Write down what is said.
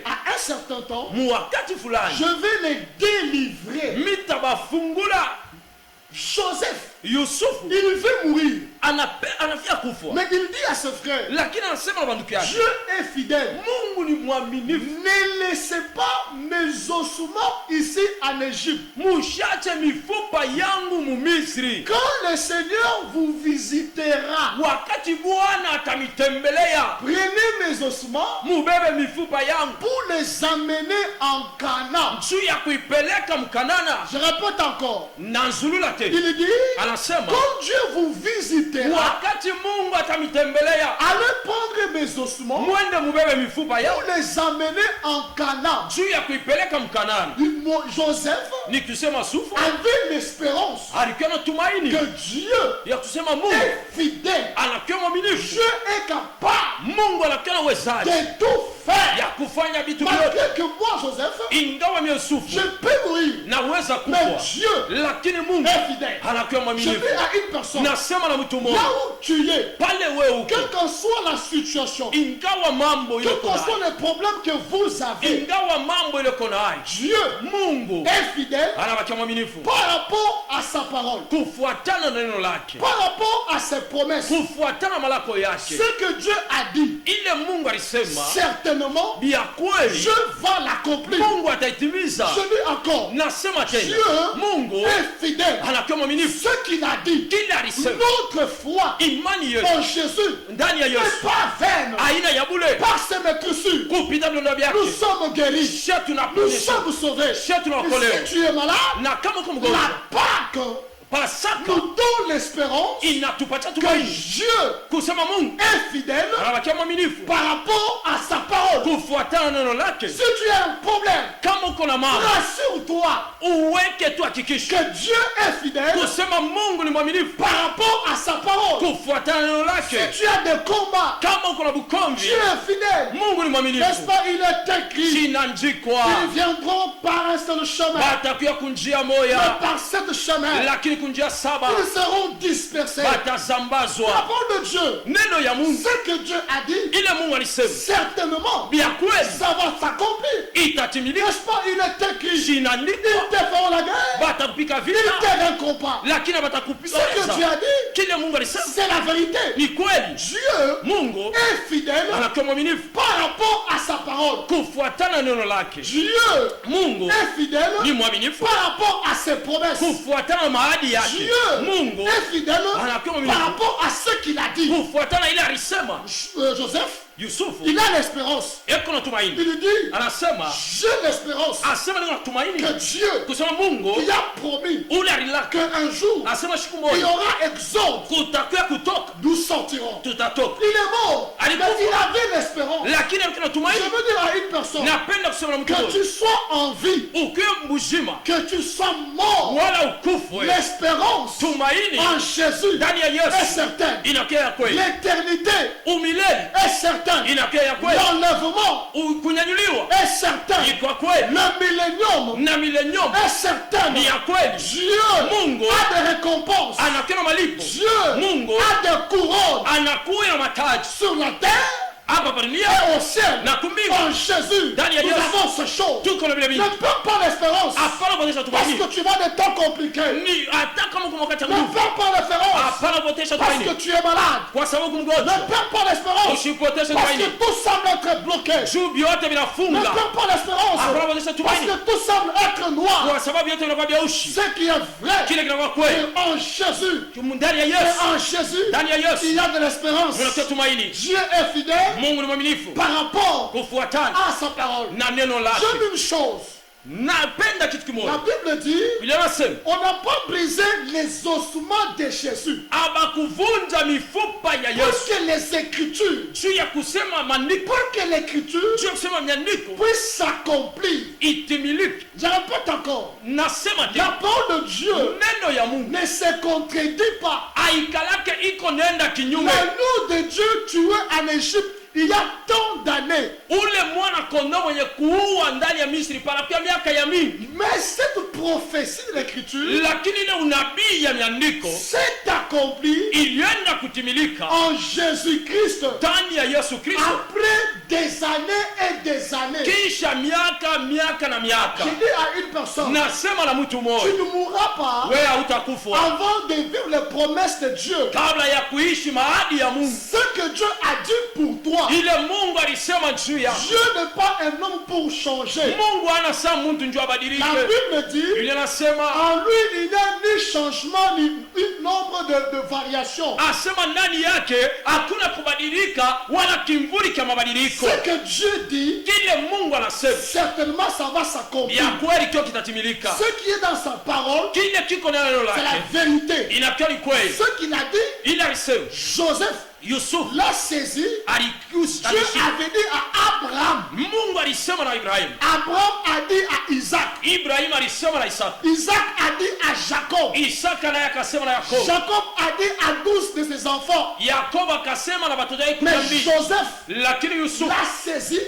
À un certain temps, je vais les délivrer. Joseph, Yusuf, il veut mourir. Mais il dit à ses frères, Dieu est fidèle. Ne laissez pas mes ossements ici en Égypte. Quand le Seigneur vous visitera, prenez mes ossements pour les amener en Canaan. Je répète encore. Il dit, quand Dieu vous visitera, allez prendre mes ossements pour les amener en Canaan. Joseph avait l'espérance que Dieu est fidèle. Dieu est capable de tout faire. Malgré que moi, Joseph, je peux mourir, mais Dieu est fidèle. Je dis à une personne, là où tu es, quelle que soit la situation, quel que soit le problème que vous avez, Dieu est fidèle par rapport à sa parole, par rapport à ses promesses. Ce que Dieu a dit, certainement, Dieu va l'accomplir. Je dis encore, Dieu est fidèle. Ce qu'il a dit, notre foi en Jésus n'est pas vaine. Par ses maîtrisures, nous sommes guéris, nous sommes sauvés. Si tu es malade, la Pâque nous donne l'espérance que Dieu est fidèle par rapport à sa parole. Si tu as un problème, rassure-toi que Dieu est fidèle par rapport à sa parole. Si tu as des combats, Dieu est fidèle. N'est-ce pas, il est écrit, ils viendront par un seul chemin, mais par cette chemin ils seront dispersés. La parole de Dieu, ce que Dieu a dit, certainement, ça va s'accomplir. N'est-ce pas, il est écrit, ils te feront la guerre, ils te un combat. Ce que Dieu a dit, c'est la vérité. Dieu est fidèle par rapport à sa parole. Dieu est fidèle par rapport à ses promesses. Dieu est fidèle par rapport à ce qu'il a dit. Joseph, il a l'espérance. Il dit, j'ai l'espérance que Dieu qui a promis qu'un jour il y aura exode, nous sortirons. Il est mort, mais il avait l'espérance. Je veux dire à une personne, que tu sois en vie, que tu sois mort, l'espérance en Jésus est certaine. L'éternité est certaine. L'enlèvement est certain. Le millénium est certain. Dieu a des récompenses. Dieu a des couronnes sur la terre et au ciel. En Jésus, nous avons ce chose. Ne perds pas l'espérance parce que tu vas des temps compliqués. Ne perds pas l'espérance parce que tu es malade. Ne perds pas l'espérance parce que tout semble être bloqué. Ne perds pas l'espérance parce que tout semble être noir. Ce qui est vrai, et en Jésus, il y a de l'espérance. Dieu est fidèle par rapport à sa parole. J'aime une chose. La Bible dit, on n'a pas brisé les ossements de Jésus pour que les Écritures puissent s'accomplir. Je répète encore, la parole de Dieu ne se contredit pas. Mais nous de Dieu tués en Égypte il y a tant d'années. Mais cette prophétie de l'Écriture s'est accomplie en Jésus-Christ après des années et des années. Kisha miaka na miaka. Je dis à une personne, Nasema na mtu tu mmoja. ne mourras pas Wewe hautakufa. avant de vivre les promesses de Dieu. Kabla ya kuishi maadi ya Mungu. Ce que Dieu a dit pour toi. Ile Mungu alisema juu yako. Dieu n'est pas un homme pour changer. Mungu anasa mtu njoo abadilike. La Bible me dit, Biblia inasema en lui il n'y a ni changement ni nombre de variations. asema ndani yake hakuna kubadilika wala kimvuli cha mabadiliko. Ce que Dieu dit, Kile Mungu anasema certainement ça va s'accomplir. ya kweli kio kitatimilika. Ce qui est dans sa parole, Kile kiko ndani ya neno c'est la lake vérité. inakuwa ni kweli. Ce qu'il a dit, Ile alisema Joseph Yusuf l'a saisi. alikusa. Dieu avait dit à Abraham. Mungu alisema na Ibrahim. Abraham a dit à Isaac. Ibrahim alisema na Isaka. Isaac a dit à Jacob. Isaka naye akasema na Yakobo. Jacob a dit à 12 de ses enfants. Yakobo akasema na watoto wake Mais 12. Joseph Lakini Yusuf l'a saisi